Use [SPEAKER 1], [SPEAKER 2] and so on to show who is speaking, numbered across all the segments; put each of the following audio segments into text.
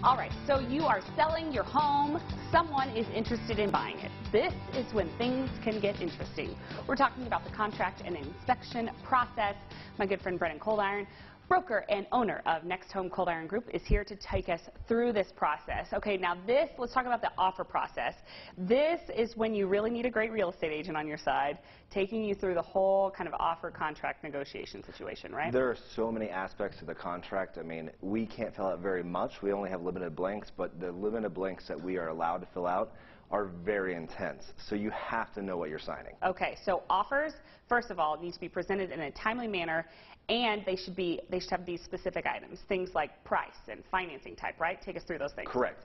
[SPEAKER 1] All right, so you are selling your home. Someone is interested in buying it. This is when things can get interesting. We're talking about the contract and inspection process. My good friend Brennan Coldiron, broker and owner of Next Home Coldiron Group, is here to take us through this process. Okay, now let's talk about the offer process. This is when you really need a great real estate agent on your side, taking you through the whole kind of offer contract negotiation situation, right?
[SPEAKER 2] There are so many aspects to the contract. I mean, we can't fill out very much. We only have limited blanks, but the limited blanks that we are allowed to fill out are very intense. So you have to know what you're signing.
[SPEAKER 1] Okay, so offers, first of all, need to be presented in a timely manner, and they should have these specific items, things like price and financing type, right? Take us through those things.
[SPEAKER 2] Correct.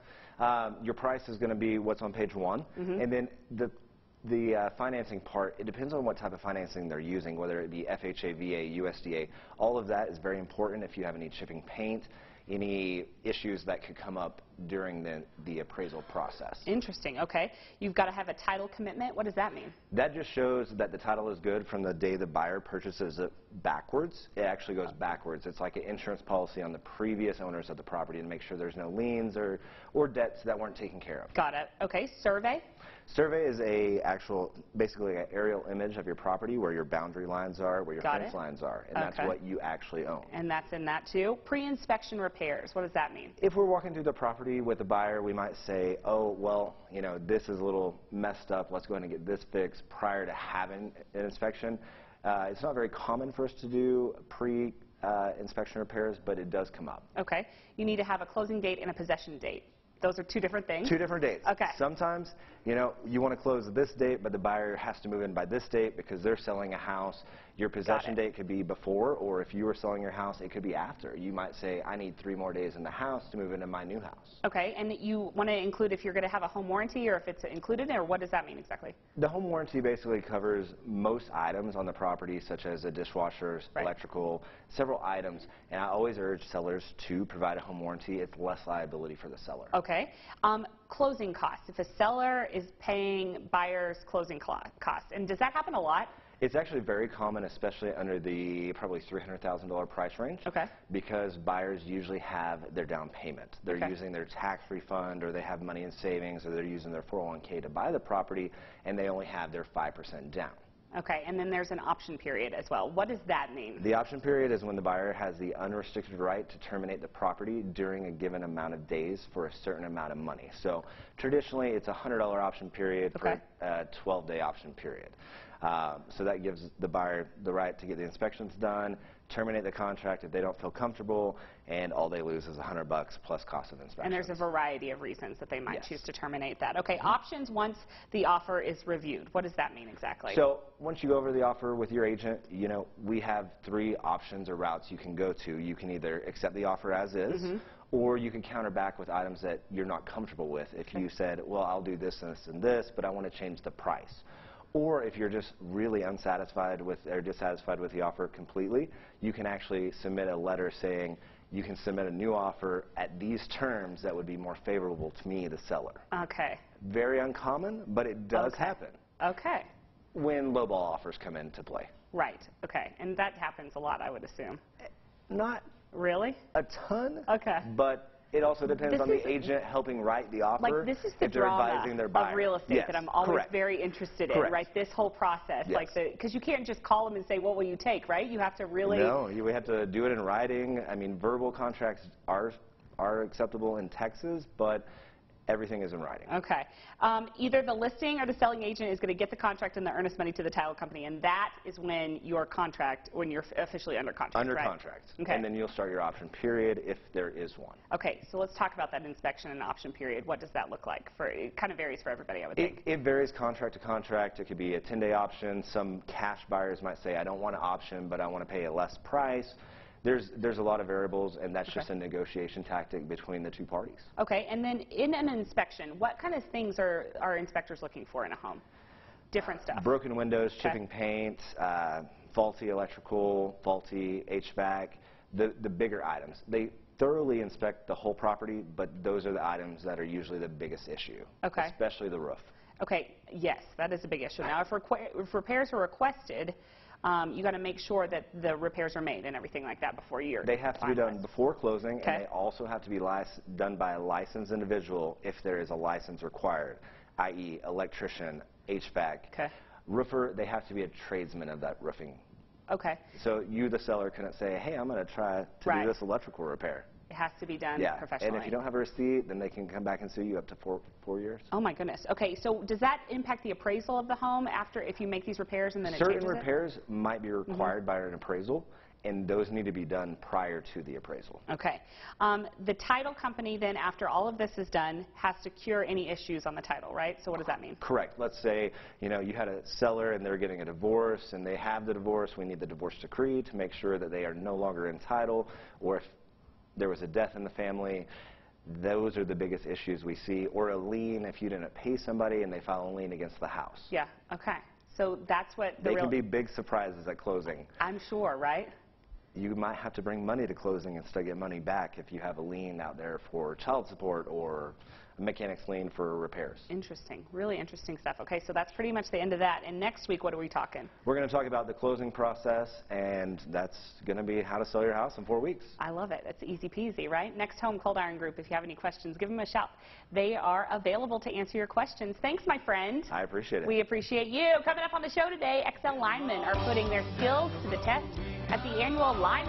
[SPEAKER 2] Your price is going to be what's on page 1, and then the financing part, it depends on what type of financing they're using, whether it be FHA, VA, USDA. All of that is very important if you have any chipping paint, any issues that could come up during the appraisal process.
[SPEAKER 1] Interesting. Okay. You've got to have a title commitment. What does that mean?
[SPEAKER 2] That just shows that the title is good from the day the buyer purchases it backwards. It actually goes backwards. It's like an insurance policy on the previous owners of the property to make sure there's no liens or debts that weren't taken care of.
[SPEAKER 1] Got it. Okay. Survey?
[SPEAKER 2] Survey is basically an aerial image of your property where your boundary lines are, where your fence lines are, and that's what you actually own.
[SPEAKER 1] And that's in that too. Pre-inspection repairs, what does that mean?
[SPEAKER 2] If we're walking through the property with the buyer, we might say, oh, well, you know, this is a little messed up, let's go ahead and get this fixed prior to having an inspection. It's not very common for us to do pre-inspection repairs, but it does come up.
[SPEAKER 1] Okay. You need to have a closing date and a possession date. Those are two different things?
[SPEAKER 2] Two different dates.
[SPEAKER 1] Okay.
[SPEAKER 2] Sometimes, you know, you want to close this date, but the buyer has to move in by this date because they're selling a house. Your possession date could be before, or if you were selling your house, it could be after. You might say, I need 3 more days in the house to move into my new house. Okay,
[SPEAKER 1] and you want to include if you're going to have a home warranty or if it's included, or what does that mean exactly?
[SPEAKER 2] The home warranty basically covers most items on the property, such as a dishwasher, electrical, several items, and I always urge sellers to provide a home warranty. It's less liability for the seller.
[SPEAKER 1] Okay. Closing costs. If a seller is paying buyer's closing costs, and does that happen a lot?
[SPEAKER 2] It's actually very common, especially under the probably $300,000 price range, because buyers usually have their down payment. They're using their tax refund, or they have money in savings, or they're using their 401k to buy the property, and they only have their 5% down.
[SPEAKER 1] Okay, and then there's an option period as well. What does that mean?
[SPEAKER 2] The option period is when the buyer has the unrestricted right to terminate the property during a given amount of days for a certain amount of money. So traditionally, it's a $100 option period for a 12-day option period. So that gives the buyer the right to get the inspections done, terminate the contract if they don't feel comfortable, and all they lose is $100 plus cost of inspection.
[SPEAKER 1] And there's a variety of reasons that they might choose to terminate that. Okay, options once the offer is reviewed. What does that mean exactly?
[SPEAKER 2] So once you go over the offer with your agent, you know, we have 3 options or routes you can go to. You can either accept the offer as is, or you can counter back with items that you're not comfortable with. If you said, well, I'll do this and this and this, but I want to change the price. Or if you're just really unsatisfied with or dissatisfied with the offer completely, you can actually submit a letter saying you can submit a new offer at these terms that would be more favorable to me, the seller. Okay. Very uncommon, but it does happen. Okay. When lowball offers come into play.
[SPEAKER 1] Right. Okay. And that happens a lot, I would assume.
[SPEAKER 2] Not
[SPEAKER 1] really
[SPEAKER 2] a ton. Okay. But it also depends on the agent helping write the offer.
[SPEAKER 1] Like, this is the drama of real estate that I'm always very interested in, right? This whole process, because you can't just call them and say, what will you take, right? You have to really...
[SPEAKER 2] No, we have to do it in writing. I mean, verbal contracts are acceptable in Texas, but everything is in writing.
[SPEAKER 1] Okay. Either the listing or the selling agent is going to get the contract and the earnest money to the title company, and that is when your contract, when you're officially under contract,
[SPEAKER 2] Under contract. Okay. And then you'll start your option period if there is one.
[SPEAKER 1] Okay, so let's talk about that inspection and option period. What does that look like? It kind of varies for everybody, I would think.
[SPEAKER 2] It varies contract to contract. It could be a 10-day option. Some cash buyers might say, I don't want an option, but I want to pay a less price. There's a lot of variables, and that's just a negotiation tactic between the 2 parties.
[SPEAKER 1] Okay, and then in an inspection, what kind of things are inspectors looking for in a home? Different stuff.
[SPEAKER 2] Broken windows, chipping paint, faulty electrical, faulty HVAC, the bigger items. They thoroughly inspect the whole property, but those are the items that are usually the biggest issue, especially the roof.
[SPEAKER 1] Okay, yes, that is a big issue. Now, if repairs are requested, you got to make sure that the repairs are made and everything like that before you're
[SPEAKER 2] They have to be done before closing,
[SPEAKER 1] Okay.
[SPEAKER 2] and they also have to be done by a licensed individual if there is a license required, i.e. electrician, HVAC.
[SPEAKER 1] Okay.
[SPEAKER 2] Roofer, they have to be a tradesman of that roofing.
[SPEAKER 1] Okay.
[SPEAKER 2] So you, the seller, couldn't say, hey, I'm going to try to
[SPEAKER 1] Right.
[SPEAKER 2] do this electrical repair.
[SPEAKER 1] It has to be done
[SPEAKER 2] Yeah,
[SPEAKER 1] professionally.
[SPEAKER 2] and if you don't have a receipt, then they can come back and sue you up to four years.
[SPEAKER 1] Oh my goodness. Okay, so does that impact the appraisal of the home after if you make these repairs and then it
[SPEAKER 2] Certain
[SPEAKER 1] changes
[SPEAKER 2] repairs might be required by an appraisal, and those need to be done prior to the appraisal.
[SPEAKER 1] Okay. The title company then, after all of this is done, has to cure any issues on the title, right? So what does that mean?
[SPEAKER 2] Correct. Let's say, you had a seller and they're getting a divorce and they have the divorce. We need the divorce decree to make sure that they are no longer in title, or if there was a death in the family. Those are the biggest issues we see. Or a lien if you didn't pay somebody and they file a lien against the house.
[SPEAKER 1] Yeah, okay. So that's what the
[SPEAKER 2] They can be big surprises at closing.
[SPEAKER 1] I'm sure, right?
[SPEAKER 2] You might have to bring money to closing and still get money back if you have a lien out there for child support or a mechanic's lien for repairs.
[SPEAKER 1] Interesting. Really interesting stuff. Okay, so that's pretty much the end of that. And next week, what are we talking?
[SPEAKER 2] We're going to talk about the closing process, and that's going to be how to sell your house in 4 weeks.
[SPEAKER 1] I love it. It's easy peasy, right? Next Home Cold Iron Group, if you have any questions, give them a shout. They are available to answer your questions. Thanks, my friend.
[SPEAKER 2] I appreciate it.
[SPEAKER 1] We appreciate you. Coming up on the show today, XL linemen are putting their skills to the test at the annual Line